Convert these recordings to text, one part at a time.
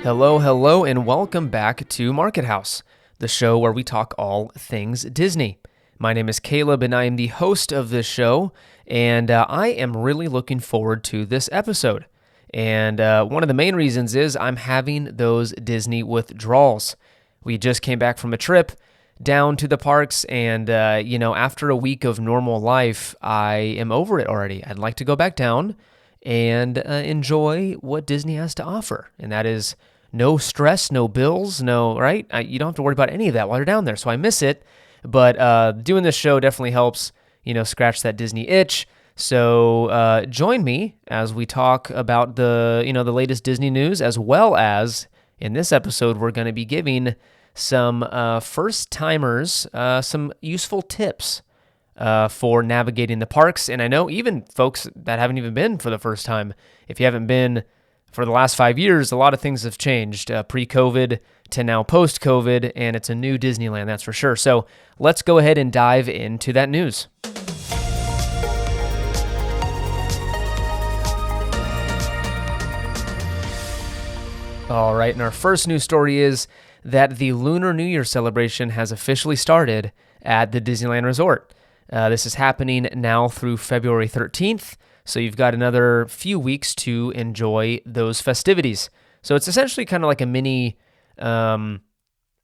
Hello, and welcome back to Market House, the show where we talk all things Disney. My name is Caleb, and I am the host of this show, and I am really looking forward to this episode. And one of the main reasons is I'm having those Disney withdrawals. We just came back from a trip down to the parks, and after a week of normal life, I am over it already. I'd like to go back down and enjoy what Disney has to offer, and that is no stress, no bills, right? You don't have to worry about any of that while you're down there, so I miss it. But doing this show definitely helps, scratch that Disney itch. So join me as we talk about the latest Disney news, as well as in this episode, we're going to be giving some first-timers some useful tips for navigating the parks. And I know even folks that haven't even been for the first time, if you haven't been for the last 5 years, a lot of things have changed pre-COVID to now post-COVID, and it's a new Disneyland, that's for sure. So let's go ahead and dive into that news. All right, and our first news story is that the Lunar New Year celebration has officially started at the Disneyland Resort. This is happening now through February 13th. So you've got another few weeks to enjoy those festivities. So it's essentially kind of like a mini, what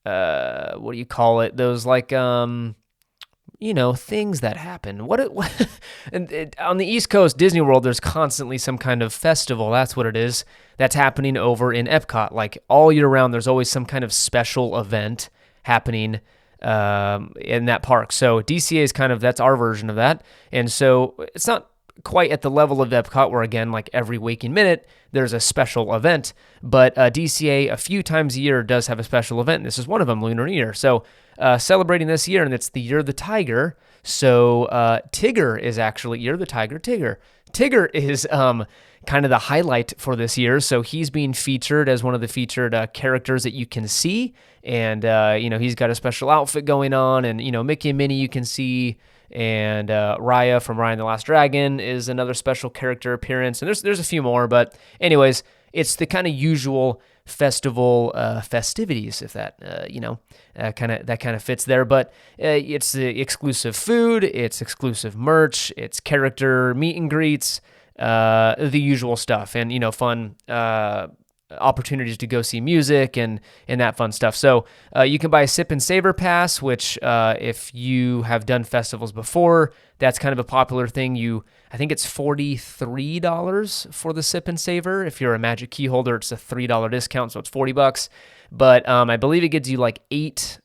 do you call it? Those like, things that happen. On the East Coast, Disney World, there's constantly some kind of festival. That's what it is. That's happening over in Epcot. Like all year round, there's always some kind of special event happening in that park. So DCA is that's our version of that. And so it's not quite at the level of Epcot where, again, like every waking minute, there's a special event. But DCA, a few times a year, does have a special event. This is one of them, Lunar New Year. So celebrating this year, and it's the Year of the Tiger. So Tigger is actually Year of the Tiger, Tigger. Tigger is kind of the highlight for this year. So he's being featured as one of the featured characters that you can see. And, he's got a special outfit going on. And, Mickey and Minnie you can see. And Raya from Raya and the Last Dragon is another special character appearance, and there's a few more, but anyways, it's the kind of usual festival festivities, if that kind of fits there. But it's the exclusive food, it's exclusive merch, it's character meet and greets, the usual stuff, and fun opportunities to go see music and that fun stuff. So you can buy a Sip and Savor Pass, which if you have done festivals before, that's kind of a popular thing. I think it's $43 for the Sip and Savor. If you're a Magic Key holder, it's a $3 discount, so it's $40. But I believe it gives you like six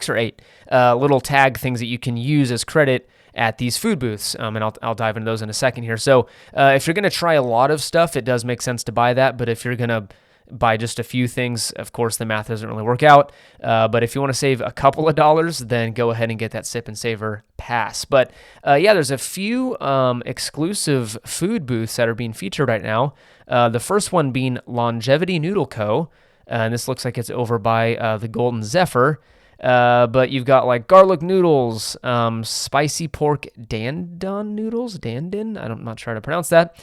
or eight little tag things that you can use as credit at these food booths, and I'll dive into those in a second here. So if you're going to try a lot of stuff, it does make sense to buy that, but if you're going to buy just a few things, of course, the math doesn't really work out, but if you want to save a couple of dollars, then go ahead and get that Sip and Savor Pass. But there's a few exclusive food booths that are being featured right now, the first one being Longevity Noodle Co., and this looks like it's over by the Golden Zephyr. But you've got like garlic noodles, spicy pork dandon noodles, I'm not sure how to pronounce that,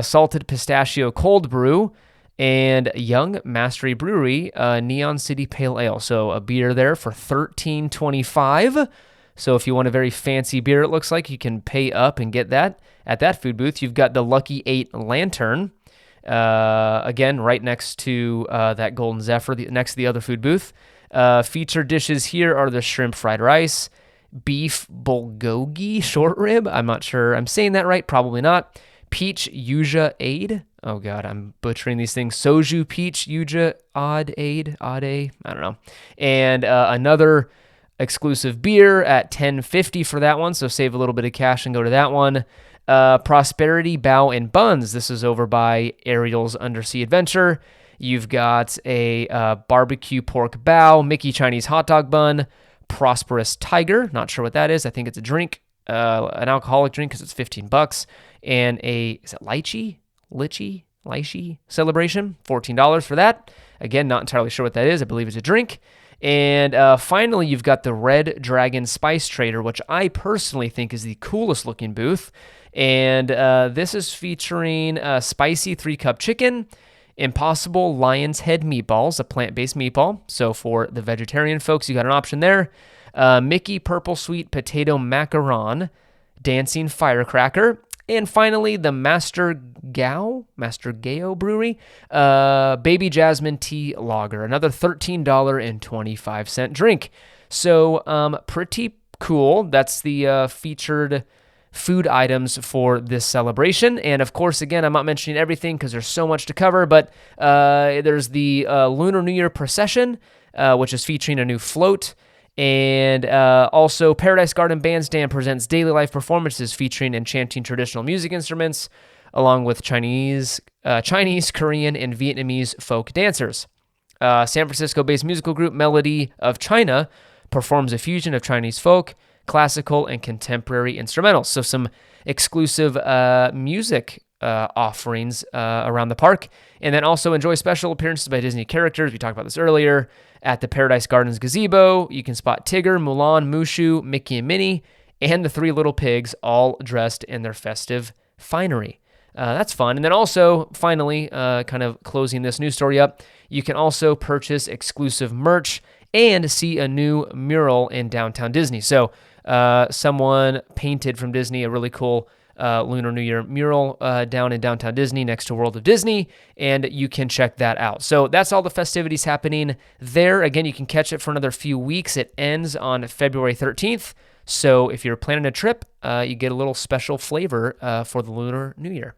salted pistachio cold brew, and Young Mastery Brewery, Neon City Pale Ale. So a beer there for $13.25. So if you want a very fancy beer, it looks like you can pay up and get that at that food booth. You've got the Lucky 8 Lantern, again, right next to that Golden Zephyr, next to the other food booth. Featured dishes here are the shrimp fried rice, beef bulgogi short rib. I'm not sure I'm saying that right. Probably not. Peach yuja aid. Oh God, I'm butchering these things. Soju peach yuja odd aid. I don't know. And another exclusive beer at $10.50 for that one. So save a little bit of cash and go to that one. Prosperity Bao and Buns. This is over by Ariel's Undersea Adventure. You've got a barbecue pork bao, Mickey Chinese hot dog bun, Prosperous Tiger. Not sure what that is. I think it's a drink, an alcoholic drink because it's $15. And is it lychee celebration, $14 for that. Again, not entirely sure what that is. I believe it's a drink. And finally, you've got the Red Dragon Spice Trader, which I personally think is the coolest looking booth. And this is featuring spicy 3-cup chicken, Impossible Lion's Head meatballs, a plant-based meatball. So for the vegetarian folks, you got an option there. Mickey Purple Sweet Potato Macaron, Dancing Firecracker. And finally, the Master Gao Brewery, Baby Jasmine Tea Lager, another $13.25 drink. So pretty cool. That's the featured food items for this celebration. And of course, again, I'm not mentioning everything because there's so much to cover, but there's the Lunar New Year procession, which is featuring a new float. And also, Paradise Garden Bandstand presents daily life performances featuring enchanting traditional music instruments, along with Chinese, Korean, and Vietnamese folk dancers. San Francisco-based musical group Melody of China performs a fusion of Chinese folk, classical, and contemporary instrumentals. So some exclusive music offerings around the park. And then also enjoy special appearances by Disney characters. We talked about this earlier. At the Paradise Gardens gazebo, you can spot Tigger, Mulan, Mushu, Mickey and Minnie, and the 3 little pigs all dressed in their festive finery. That's fun. And then also, finally, kind of closing this news story up, you can also purchase exclusive merch and see a new mural in downtown Disney. So someone painted from Disney a really cool Lunar New Year mural down in downtown Disney next to World of Disney, and you can check that out. So that's all the festivities happening there. Again, you can catch it for another few weeks. It ends on February 13th. So if you're planning a trip, you get a little special flavor for the Lunar New Year.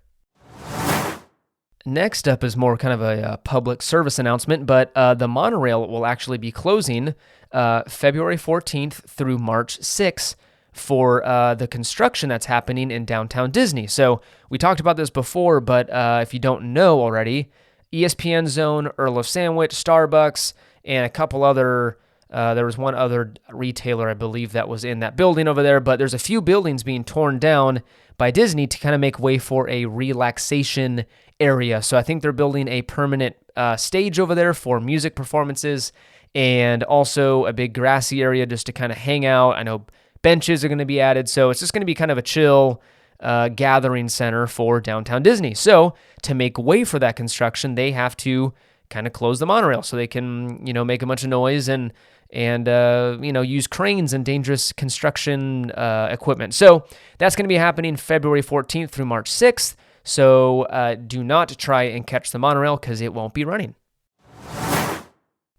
Next up is more kind of a public service announcement, but the monorail will actually be closing February 14th through March 6th for the construction that's happening in downtown Disney. So we talked about this before, but if you don't know already, ESPN Zone, Earl of Sandwich, Starbucks, and a couple other, there was one other retailer, I believe, that was in that building over there, but there's a few buildings being torn down by Disney to kind of make way for a relaxation area. So I think they're building a permanent stage over there for music performances and also a big grassy area just to kind of hang out. I know benches are going to be added, so it's just going to be kind of a chill gathering center for downtown Disney. So to make way for that construction, they have to kind of close the monorail so they can, make a bunch of noise and use cranes and dangerous construction equipment. So that's going to be happening February 14th through March 6th. So do not try and catch the monorail because it won't be running.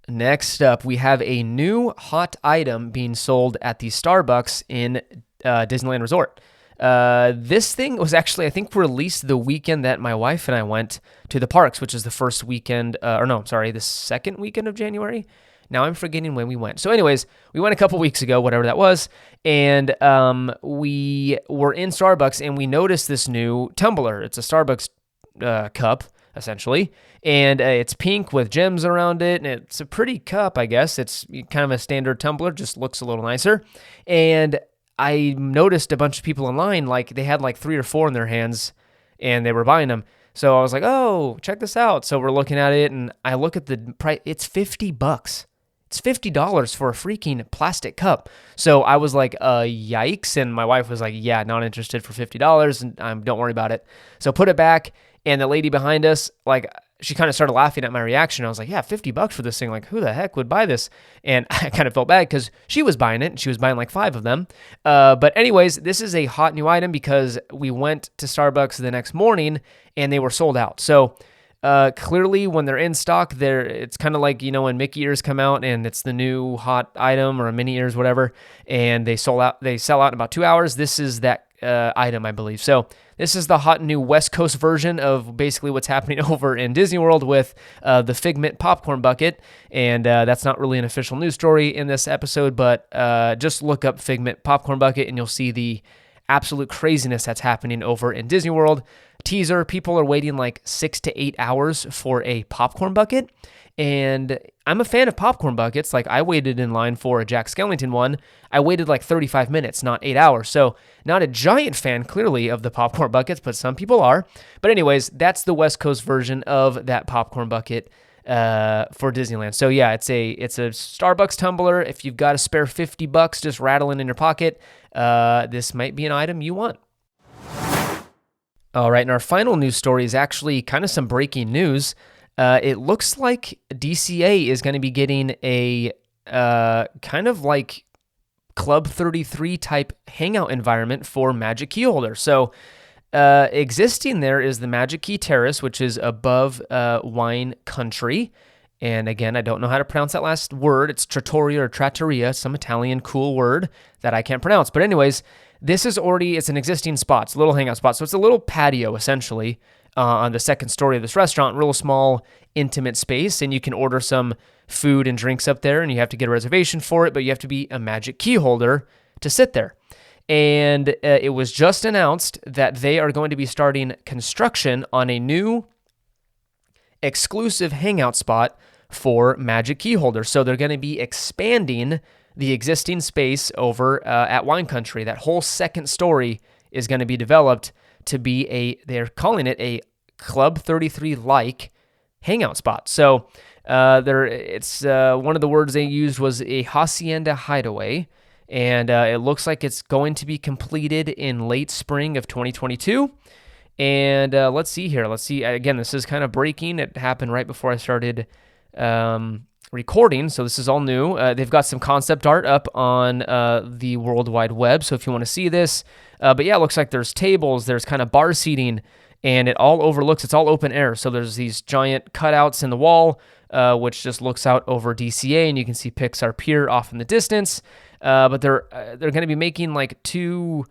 Next up, we have a new hot item being sold at the Starbucks in Disneyland Resort. This thing was actually, I think, released the weekend that my wife and I went to the parks, which is the first weekend, the second weekend of January. Now I'm forgetting when we went. So anyways, we went a couple weeks ago, whatever that was, and we were in Starbucks and we noticed this new tumbler. It's a Starbucks cup, essentially, and it's pink with gems around it, and it's a pretty cup, I guess. It's kind of a standard tumbler, just looks a little nicer. And I noticed a bunch of people in line, like they had like 3 or 4 in their hands, and they were buying them. So I was like, oh, check this out. So we're looking at it, and I look at the price. It's $50. It's $50 for a freaking plastic cup. So I was like, yikes. And my wife was like, yeah, not interested for $50. And don't worry about it. So put it back. And the lady behind us, like, she kind of started laughing at my reaction. I was like, yeah, $50 for this thing. Like, who the heck would buy this? And I kind of felt bad because she was buying it and she was buying like 5 of them. But anyways, this is a hot new item because we went to Starbucks the next morning and they were sold out. So clearly when they're in stock, it's kind of like, when Mickey ears come out and it's the new hot item or a mini ears, whatever, and they sell out in about 2 hours. This is that item, I believe. So this is the hot new West Coast version of basically what's happening over in Disney World with the Figment popcorn bucket. And that's not really an official news story in this episode, but just look up Figment popcorn bucket and you'll see the absolute craziness that's happening over in Disney World. Teaser, people are waiting like 6 to 8 hours for a popcorn bucket. And I'm a fan of popcorn buckets. Like, I waited in line for a Jack Skellington one. I waited like 35 minutes, not 8 hours. So not a giant fan, clearly, of the popcorn buckets, but some people are. But anyways, that's the West Coast version of that popcorn bucket for Disneyland. So yeah, it's a Starbucks tumbler. If you've got a spare $50 just rattling in your pocket, this might be an item you want. All right, and our final news story is actually kind of some breaking news. It looks like DCA is going to be getting a kind of like Club 33 type hangout environment for Magic Key holders. So existing there is the Magic Key Terrace, which is above Wine Country. And again, I don't know how to pronounce that last word. It's trattoria or trattoria, some Italian cool word that I can't pronounce. But anyways, it's an existing spot. It's a little hangout spot. So it's a little patio, essentially, on the second story of this restaurant, real small, intimate space. And you can order some food and drinks up there, and you have to get a reservation for it, but you have to be a Magic Key holder to sit there. And it was just announced that they are going to be starting construction on a new exclusive hangout spot for Magic Key holders. So they're going to be expanding the existing space over at Wine Country. That whole second story is going to be developed to be they're calling it a Club 33-like hangout spot. So it's one of the words they used was a hacienda hideaway, and it looks like it's going to be completed in late spring of 2022. And let's see here. Let's see. Again, this is kind of breaking. It happened right before I started recording, so this is all new. They've got some concept art up on the World Wide Web, so if you want to see this. But yeah, it looks like there's tables, there's kind of bar seating, and it's all open air. So there's these giant cutouts in the wall, which just looks out over DCA, and you can see Pixar Pier off in the distance. But they're going to be making like two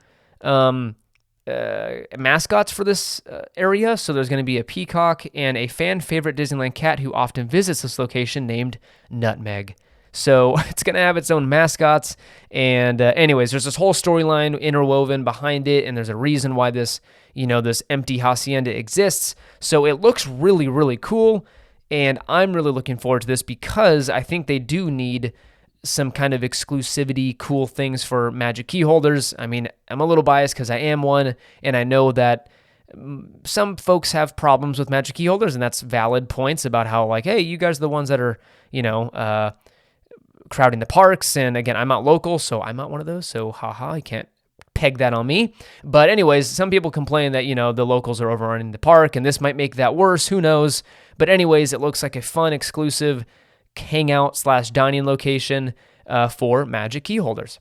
mascots for this area. So there's going to be a peacock and a fan favorite Disneyland cat who often visits this location named Nutmeg. So it's going to have its own mascots. And anyways, there's this whole storyline interwoven behind it, and there's a reason why this empty hacienda exists. So it looks really, really cool. And I'm really looking forward to this because I think they do need some kind of exclusivity, cool things for Magic Key holders. I mean, I'm a little biased because I am one, and I know that some folks have problems with Magic Key holders, and that's valid points about how, like, hey, you guys are the ones that are, crowding the parks. And again, I'm not local, so I'm not one of those. So, haha, you can't peg that on me. But anyways, some people complain that, the locals are overrunning the park, and this might make that worse. Who knows? But anyways, it looks like a fun, exclusive hangout/dining location for Magic Key holders.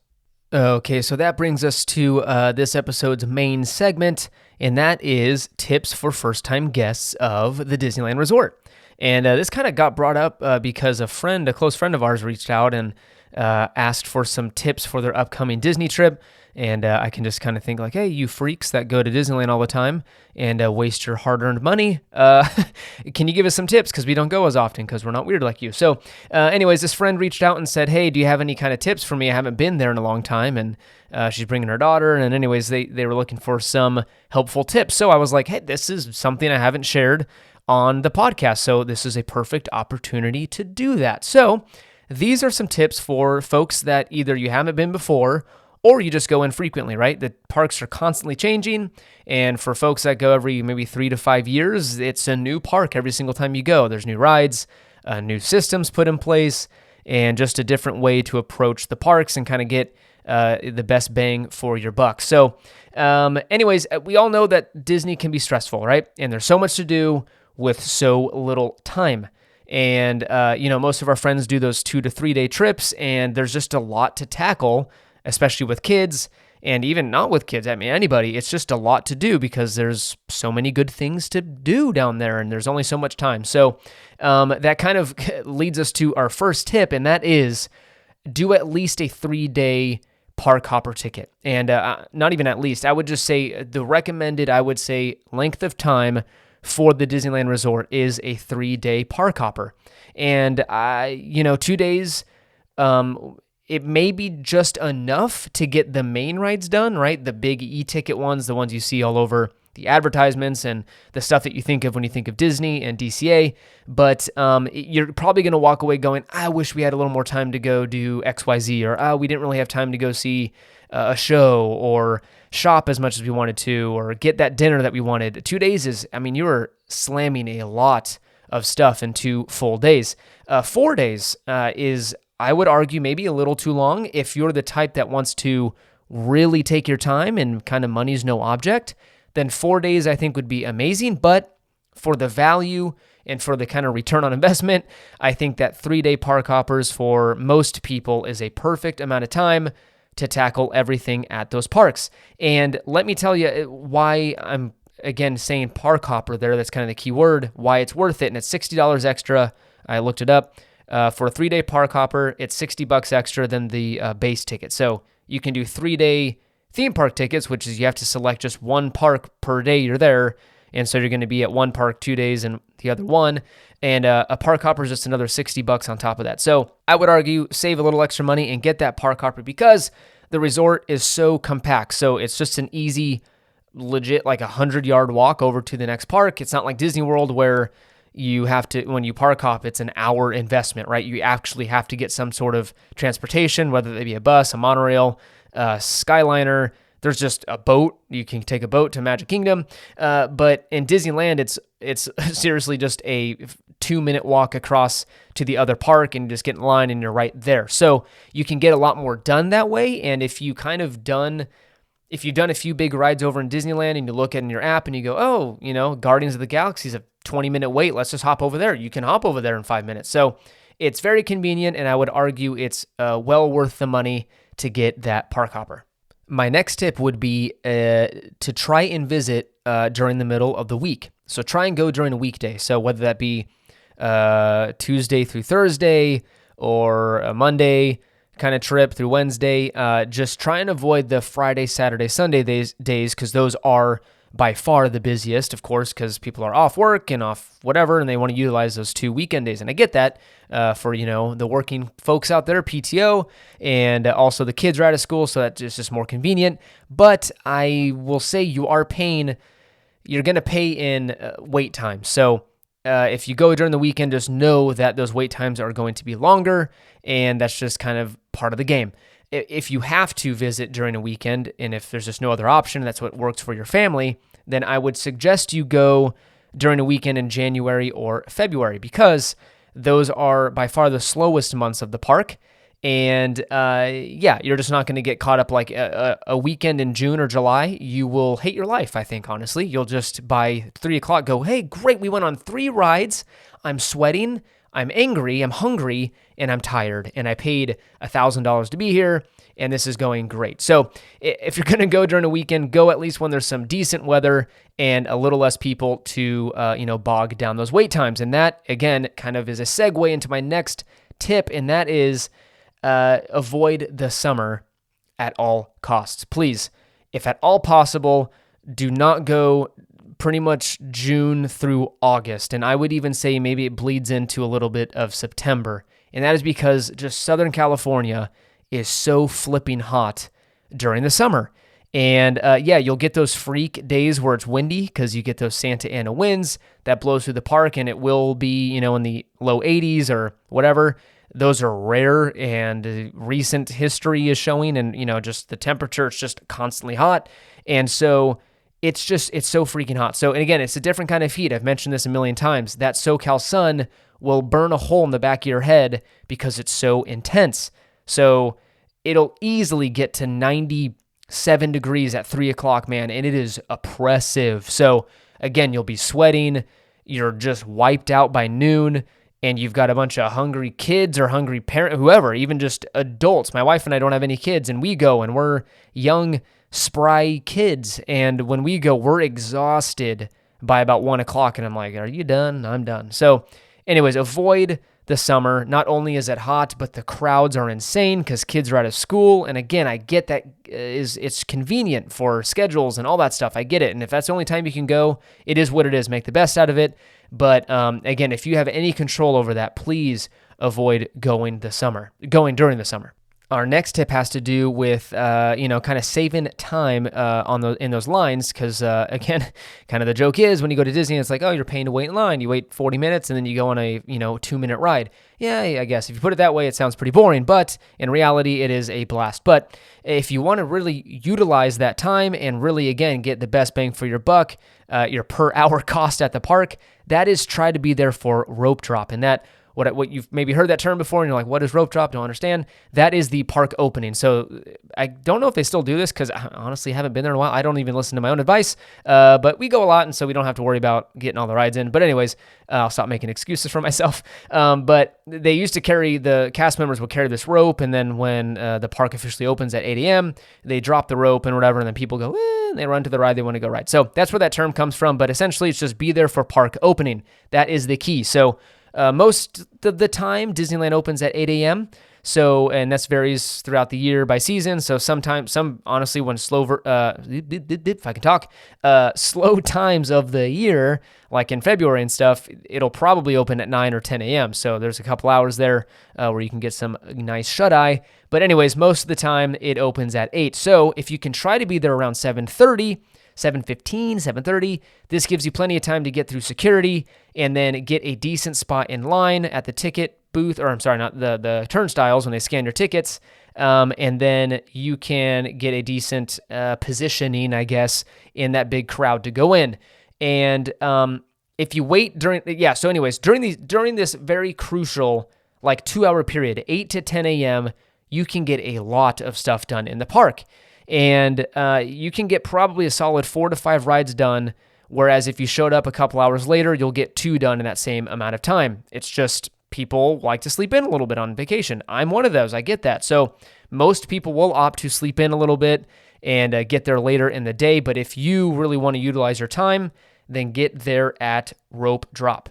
Okay, so that brings us to this episode's main segment, and that is tips for first-time guests of the Disneyland Resort. And this kind of got brought up because a close friend of ours, reached out and asked for some tips for their upcoming Disney trip. And I can just kind of think like, hey, you freaks that go to Disneyland all the time and waste your hard-earned money, can you give us some tips? Because we don't go as often because we're not weird like you. So anyways, this friend reached out and said, hey, do you have any kind of tips for me? I haven't been there in a long time. And she's bringing her daughter. And anyways, they were looking for some helpful tips. So I was like, hey, this is something I haven't shared on the podcast. So this is a perfect opportunity to do that. So these are some tips for folks that either you haven't been before or you just go infrequently, right? The parks are constantly changing, and for folks that go every maybe 3 to 5 years, it's a new park every single time you go. There's new rides, new systems put in place, and just a different way to approach the parks and kind of get the best bang for your buck. So anyways, we all know that Disney can be stressful, right? And there's so much to do with so little time. And, most of our friends do those 2 to 3 day trips, and there's just a lot to tackle, especially with kids, and even not with kids. I mean, anybody, it's just a lot to do because there's so many good things to do down there, and there's only so much time. So that kind of leads us to our first tip, and that is do at least a 3-day park hopper ticket. And not even at least, I would just say the recommended, length of time for the Disneyland Resort is a 3-day park hopper. And 2 days, it may be just enough to get the main rides done, right? The big e-ticket ones, the ones you see all over the advertisements and the stuff that you think of when you think of Disney and DCA. But you're probably going to walk away going, I wish we had a little more time to go do XYZ, or we didn't really have time to go see a show or shop as much as we wanted to, or get that dinner that we wanted. 2 days is, you are slamming a lot of stuff in 2 full days. 4 days is, I would argue, maybe a little too long. If you're the type that wants to really take your time and kind of money's no object, then 4 days I think would be amazing. But for the value and for the kind of return on investment, I think that 3-day park hoppers for most people is a perfect amount of time to tackle everything at those parks. And let me tell you why I'm, again, saying park hopper there. That's kind of the key word, why it's worth it. And it's $60 extra. I looked it up. For a 3-day park hopper, it's $60 extra than the base ticket. So you can do 3-day theme park tickets, which is you have to select just one park per day you're there. And so you're going to be at one park 2 days and the other one. And a park hopper is just another $60 on top of that. So I would argue save a little extra money and get that park hopper because the resort is so compact. So it's just an easy, legit, like 100-yard walk over to the next park. It's not like Disney World where you have to, when you park hop, it's an hour investment, right? You actually have to get some sort of transportation, whether it be a bus, a monorail, Skyliner. There's just a boat. You can take a boat to Magic Kingdom. But in Disneyland, it's seriously just a 2-minute walk across to the other park and you just get in line and you're right there. So you can get a lot more done that way. And if you've done a few big rides over in Disneyland and you look at it in your app and you go, oh, Guardians of the Galaxy is a 20-minute wait. Let's just hop over there. You can hop over there in 5 minutes. So it's very convenient. And I would argue it's well worth the money to get that park hopper. My next tip would be to try and visit during the middle of the week. So try and go during a weekday. So whether that be Tuesday through Thursday or a Monday kind of trip through Wednesday, just try and avoid the Friday, Saturday, Sunday days because those are by far the busiest, of course, because people are off work and off whatever, and they want to utilize those 2 weekend days. And I get that for, the working folks out there, PTO, and also the kids are out of school, so that's just more convenient. But I will say you're going to pay in wait time. So if you go during the weekend, just know that those wait times are going to be longer, and that's just kind of part of the game. If you have to visit during a weekend, and if there's just no other option, that's what works for your family, then I would suggest you go during a weekend in January or February because those are by far the slowest months of the park. And you're just not going to get caught up like a weekend in June or July. You will hate your life, I think, honestly. You'll just by 3 o'clock go, hey, great, we went on 3 rides. I'm sweating. I'm angry, I'm hungry, and I'm tired, and I paid $1,000 to be here, and this is going great. So if you're going to go during a weekend, go at least when there's some decent weather and a little less people to, bog down those wait times. And that, again, kind of is a segue into my next tip, and that is avoid the summer at all costs. Please, if at all possible, do not go pretty much June through August. And I would even say maybe it bleeds into a little bit of September. And that is because just Southern California is so flipping hot during the summer. And you'll get those freak days where it's windy because you get those Santa Ana winds that blows through the park and it will be, in the low 80s or whatever. Those are rare and recent history is showing and, just the temperature, it's just constantly hot. And so it's so freaking hot. So, and again, it's a different kind of heat. I've mentioned this a million times. That SoCal sun will burn a hole in the back of your head because it's so intense. So it'll easily get to 97 degrees at 3 o'clock, man, and it is oppressive. So again, you'll be sweating. You're just wiped out by noon, and you've got a bunch of hungry kids or hungry parent, whoever, even just adults. My wife and I don't have any kids, and we go, and we're young, spry kids, and when we go, we're exhausted by about 1 o'clock, and I'm like, are you done? I'm done. So anyways, avoid the summer. Not only is it hot, but the crowds are insane because kids are out of school, and again, I get that it's convenient for schedules and all that stuff. I get it, and if that's the only time you can go, it is what it is. Make the best out of it, but again, if you have any control over that, please avoid going during the summer. Our next tip has to do with, kind of saving time in those lines, because again, kind of the joke is when you go to Disney, it's like, oh, you're paying to wait in line. You wait 40 minutes and then you go on a 2-minute ride. Yeah, I guess if you put it that way, it sounds pretty boring, but in reality, it is a blast. But if you want to really utilize that time and really, again, get the best bang for your buck, your per hour cost at the park, that is try to be there for rope drop, and that. What you've maybe heard that term before, and you're like, what is rope drop? Don't understand. That is the park opening. So I don't know if they still do this, because I honestly haven't been there in a while. I don't even listen to my own advice, but we go a lot, and so we don't have to worry about getting all the rides in. But anyways, I'll stop making excuses for myself. But they used to the cast members would carry this rope, and then when the park officially opens at 8 a.m., they drop the rope and whatever, and then people go, and they run to the ride they want to go ride. So that's where that term comes from, but essentially it's just be there for park opening. That is the key. So most of the time, Disneyland opens at 8 a.m. So, and that varies throughout the year by season. So honestly, when slow times of the year, like in February and stuff, it'll probably open at 9 or 10 a.m. So there's a couple hours there where you can get some nice shut-eye. But anyways, most of the time it opens at 8. So if you can try to be there around 7:30, 7:15, 7:30. This gives you plenty of time to get through security and then get a decent spot in line at the ticket booth, or I'm sorry, not the turnstiles when they scan your tickets. And then you can get a decent positioning, I guess, in that big crowd to go in. And if you wait during this very crucial, like 2-hour period, 8 to 10 a.m., you can get a lot of stuff done in the park. And you can get probably a solid 4 to 5 rides done, whereas if you showed up a couple hours later, you'll get 2 done in that same amount of time. It's just people like to sleep in a little bit on vacation. I'm one of those. I get that. So most people will opt to sleep in a little bit and get there later in the day. But if you really want to utilize your time, then get there at rope drop.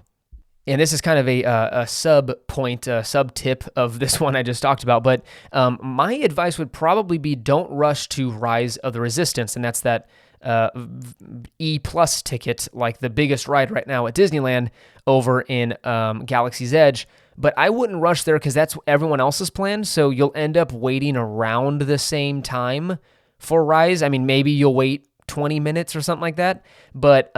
And this is kind of a sub tip of this one I just talked about. But my advice would probably be don't rush to Rise of the Resistance. And that's that E+ ticket, like the biggest ride right now at Disneyland over in Galaxy's Edge. But I wouldn't rush there because that's everyone else's plan. So you'll end up waiting around the same time for Rise. I mean, maybe you'll wait 20 minutes or something like that. But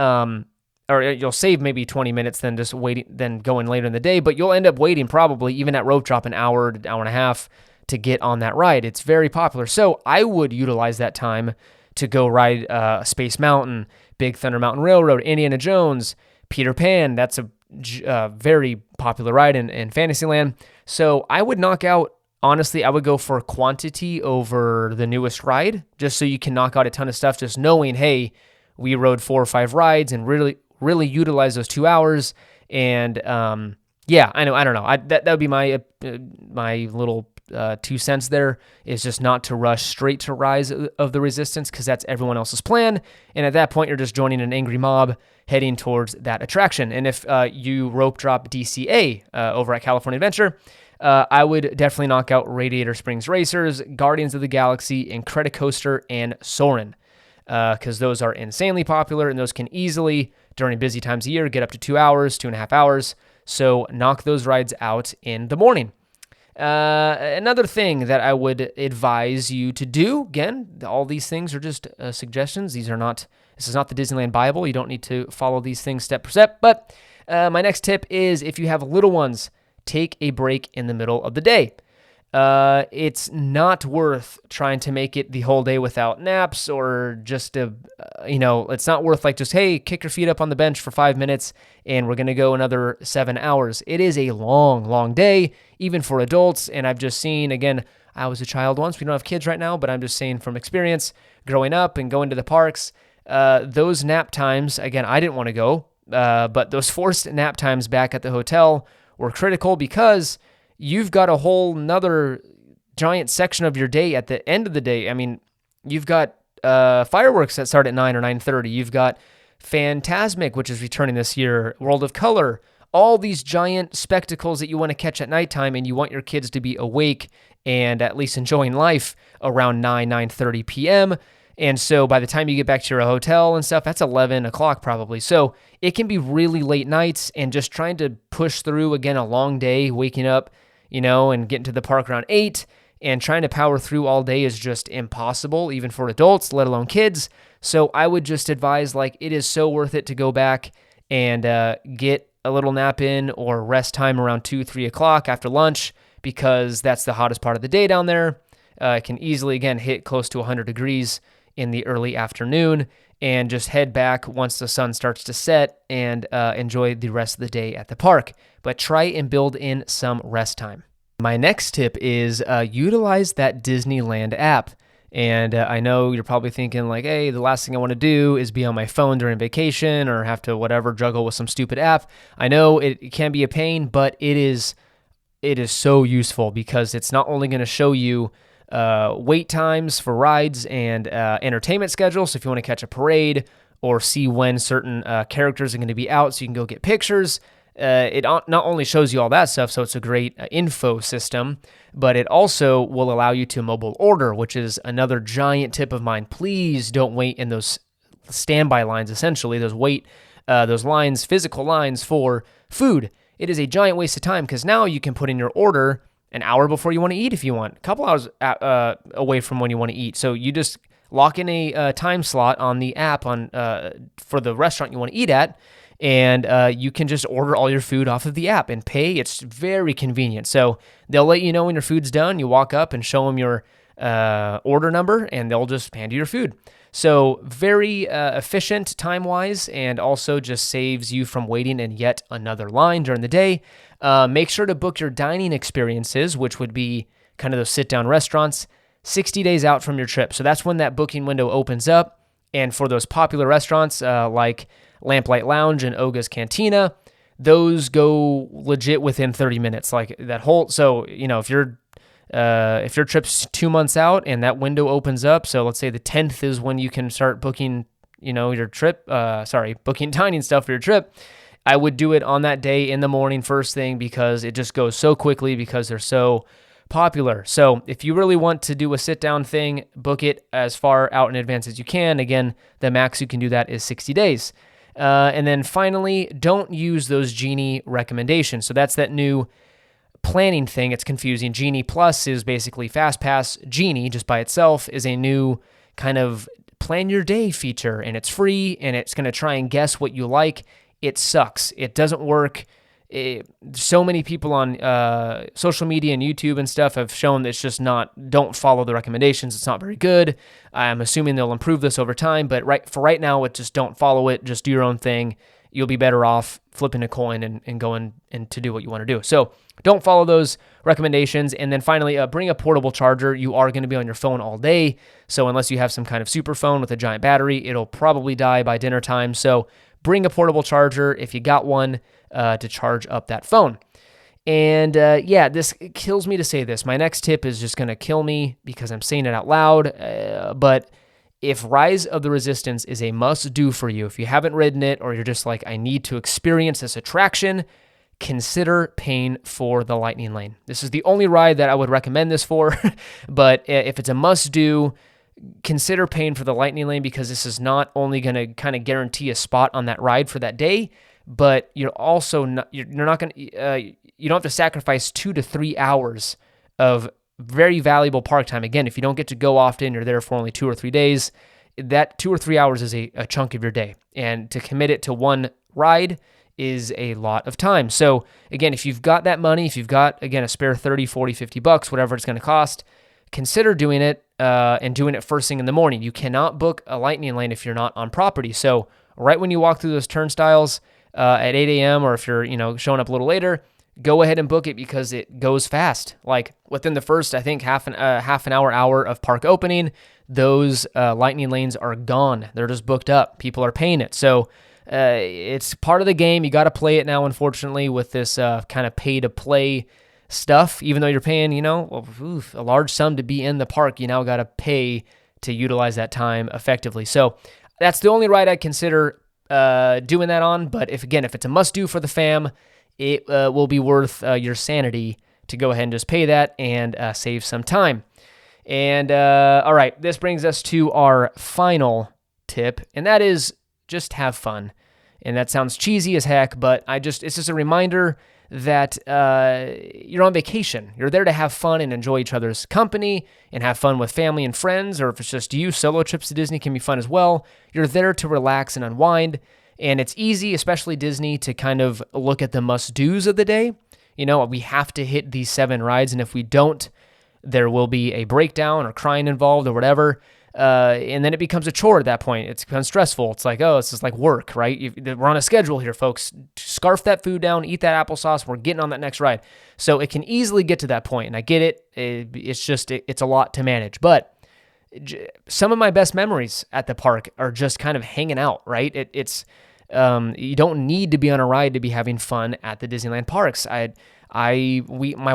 or you'll save maybe 20 minutes than just waiting, then going later in the day, but you'll end up waiting probably even at rope drop an hour to hour and a half to get on that ride. It's very popular. So I would utilize that time to go ride Space Mountain, Big Thunder Mountain Railroad, Indiana Jones, Peter Pan. That's a very popular ride in Fantasyland. So I would knock out, honestly, I would go for quantity over the newest ride, just so you can knock out a ton of stuff, just knowing, hey, we rode 4 or 5 rides and really utilize those 2 hours. And I don't know. That would be my little 2 cents there, is just not to rush straight to Rise of the Resistance, because that's everyone else's plan. And at that point, you're just joining an angry mob heading towards that attraction. And if you rope drop DCA over at California Adventure, I would definitely knock out Radiator Springs Racers, Guardians of the Galaxy, Incredicoaster, and Soarin'. Because those are insanely popular, and those can easily, during busy times of year, get up to 2 hours, 2.5 hours. So knock those rides out in the morning. Another thing that I would advise you to do, again, all these things are just suggestions. This is not the Disneyland Bible. You don't need to follow these things step per step. But my next tip is, if you have little ones, take a break in the middle of the day. It's not worth trying to make it the whole day without naps, or just it's not worth like just, hey, kick your feet up on the bench for 5 minutes and we're going to go another 7 hours. It is a long, long day, even for adults. And I've just seen, again, I was a child once. We don't have kids right now, but I'm just saying from experience, growing up and going to the parks, those nap times, again, I didn't want to go, but those forced nap times back at the hotel were critical, because you've got a whole nother giant section of your day at the end of the day. I mean, you've got fireworks that start at 9 or 9:30. You've got Fantasmic, which is returning this year, World of Color, all these giant spectacles that you want to catch at nighttime, and you want your kids to be awake and at least enjoying life around 9:30 p.m. And so by the time you get back to your hotel and stuff, that's 11 o'clock probably. So it can be really late nights, and just trying to push through, again, a long day, waking up, and getting to the park around 8, and trying to power through all day is just impossible, even for adults, let alone kids. So I would just advise, like, it is so worth it to go back and get a little nap in or rest time around 2, 3 o'clock after lunch, because that's the hottest part of the day down there. It can easily, again, hit close to 100 degrees in the early afternoon, and just head back once the sun starts to set and enjoy the rest of the day at the park. But try and build in some rest time. My next tip is utilize that Disneyland app. And I know you're probably thinking like, hey, the last thing I want to do is be on my phone during vacation or have to whatever juggle with some stupid app. I know it can be a pain, but it is so useful, because it's not only going to show you wait times for rides and entertainment schedules. So if you want to catch a parade or see when certain characters are going to be out so you can go get pictures, it not only shows you all that stuff, so it's a great info system, but it also will allow you to mobile order, which is another giant tip of mine. Please don't wait in those standby lines, essentially, those lines, physical lines for food. It is a giant waste of time, because now you can put in your order an hour before you want to eat if you want, a couple hours away from when you want to eat. So you just lock in a time slot on the app for the restaurant you want to eat at, and you can just order all your food off of the app and pay. It's very convenient. So they'll let you know when your food's done. You walk up and show them your order number, and they'll just hand you your food. So very efficient time-wise, and also just saves you from waiting in yet another line during the day. Make sure to book your dining experiences, which would be kind of those sit-down restaurants, 60 days out from your trip. So that's when that booking window opens up. And for those popular restaurants like Lamplight Lounge and Oga's Cantina, those go legit within 30 minutes. Like that whole, so if your trip's 2 months out and that window opens up, so let's say the 10th is when you can start booking, your trip. Booking dining stuff for your trip. I would do it on that day in the morning, first thing, because it just goes so quickly because they're so popular. So if you really want to do a sit-down thing, book it as far out in advance as you can. Again, the max you can do that is 60 days. And then finally, don't use those Genie recommendations. So that's that new planning thing. It's confusing. Genie Plus is basically FastPass. Genie, just by itself, is a new kind of plan your day feature, and it's free, and it's going to try and guess what you like. It sucks. It doesn't work. So many people on social media and YouTube and stuff have shown that it's just don't follow the recommendations. It's not very good. I'm assuming they'll improve this over time, but right now, just don't follow it. Just do your own thing. You'll be better off flipping a coin and going and to do what you want to do. So don't follow those recommendations. And then finally, bring a portable charger. You are going to be on your phone all day. So unless you have some kind of super phone with a giant battery, it'll probably die by dinner time. So bring a portable charger if you got one to charge up that phone. And this kills me to say this. My next tip is just going to kill me because I'm saying it out loud. But if Rise of the Resistance is a must-do for you, if you haven't ridden it or you're just like, I need to experience this attraction, consider paying for the Lightning Lane. This is the only ride that I would recommend this for, but if it's a must-do, consider paying for the Lightning Lane, because this is not only going to kind of guarantee a spot on that ride for that day, but you're also you don't have to sacrifice 2 to 3 hours of very valuable park time. Again, if you don't get to go often, you're there for only 2 or 3 days, that 2 or 3 hours is a chunk of your day. And to commit it to one ride is a lot of time. So again, if you've got that money, if you've got, again, a spare 30, 40, 50 bucks, whatever it's going to cost, consider doing it and doing it first thing in the morning. You cannot book a Lightning Lane if you're not on property. So right when you walk through those turnstiles at 8 a.m. or if you're showing up a little later, go ahead and book it, because it goes fast. Like within the first, I think, half an hour of park opening, those Lightning Lanes are gone. They're just booked up. People are paying it. So it's part of the game. You got to play it now, unfortunately, with this kind of pay-to-play stuff. Even though you're paying, a large sum to be in the park, you now got to pay to utilize that time effectively. So that's the only ride I'd consider doing that on. But if it's a must-do for the fam, it will be worth your sanity to go ahead and just pay that and save some time. And all right, this brings us to our final tip, and that is just have fun. And that sounds cheesy as heck, but it's just a reminder that you're on vacation. You're there to have fun and enjoy each other's company and have fun with family and friends, or if it's just you, solo trips to Disney can be fun as well. You're there to relax and unwind, and it's easy, especially Disney, to kind of look at the must-dos of the day. We have to hit these 7 rides, and if we don't, there will be a breakdown or crying involved or whatever. And then it becomes a chore at that point. It becomes stressful. It's like, it's just like work, right? We're on a schedule here, folks. Scarf that food down, eat that applesauce. We're getting on that next ride. So it can easily get to that point, and I get it. It's a lot to manage. But some of my best memories at the park are just kind of hanging out, right? You don't need to be on a ride to be having fun at the Disneyland parks. My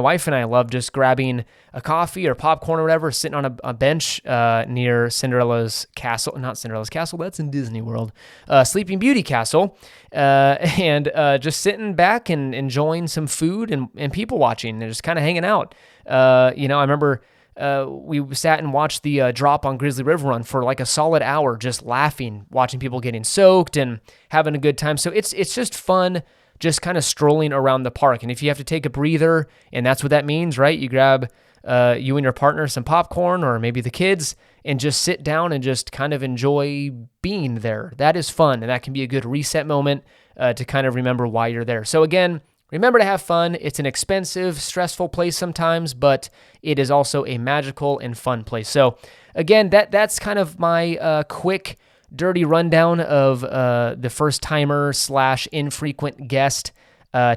wife and I love just grabbing a coffee or popcorn or whatever, sitting on a bench near Cinderella's castle. Not Cinderella's castle, that's in Disney World. Sleeping Beauty castle, and just sitting back and enjoying some food and people watching and just kind of hanging out. I remember we sat and watched the drop on Grizzly River Run for like a solid hour, just laughing, watching people getting soaked and having a good time. So it's just fun, just kind of strolling around the park. And if you have to take a breather, and that's what that means, right? You grab you and your partner some popcorn, or maybe the kids, and just sit down and just kind of enjoy being there. That is fun, and that can be a good reset moment to kind of remember why you're there. So again, remember to have fun. It's an expensive, stressful place sometimes, but it is also a magical and fun place. So again, that's kind of my quick, dirty rundown of the first-timer / infrequent guest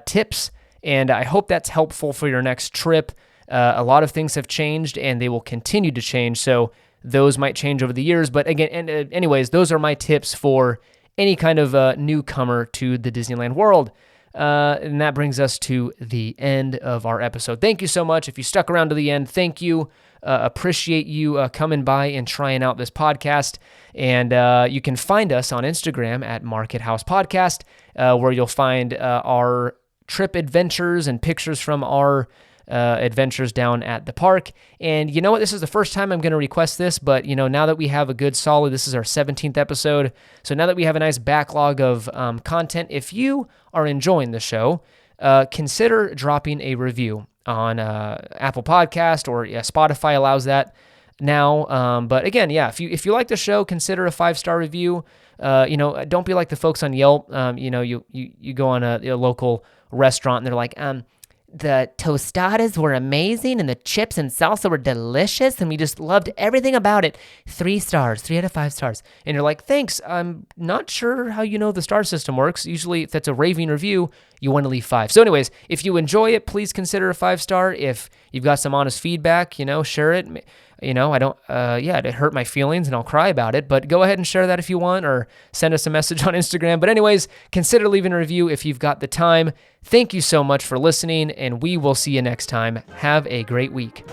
tips, and I hope that's helpful for your next trip. A lot of things have changed, and they will continue to change, so those might change over the years. But again, anyways, those are my tips for any kind of newcomer to the Disneyland world. And that brings us to the end of our episode. Thank you so much. If you stuck around to the end, thank you. Appreciate you coming by and trying out this podcast. And you can find us on Instagram at Market House Podcast, where you'll find our trip adventures and pictures from our adventures down at the park. And you know what? This is the first time I'm going to request this, but now that we have a good solid, this is our 17th episode. So now that we have a nice backlog of content, if you are enjoying the show, consider dropping a review on Apple Podcast, or Spotify allows that now. But again, if you like the show, consider a 5-star review. Don't be like the folks on Yelp. You go on a local restaurant and they're like, the tostadas were amazing and the chips and salsa were delicious and we just loved everything about it. 3 stars, 3 out of 5 stars. And you're like, thanks. I'm not sure how the star system works. Usually if that's a raving review, you want to leave 5. So anyways, if you enjoy it, please consider a 5-star. If you've got some honest feedback, share it. I don't, it hurt my feelings and I'll cry about it, but go ahead and share that if you want, or send us a message on Instagram. But anyways, consider leaving a review if you've got the time. Thank you so much for listening, and we will see you next time. Have a great week.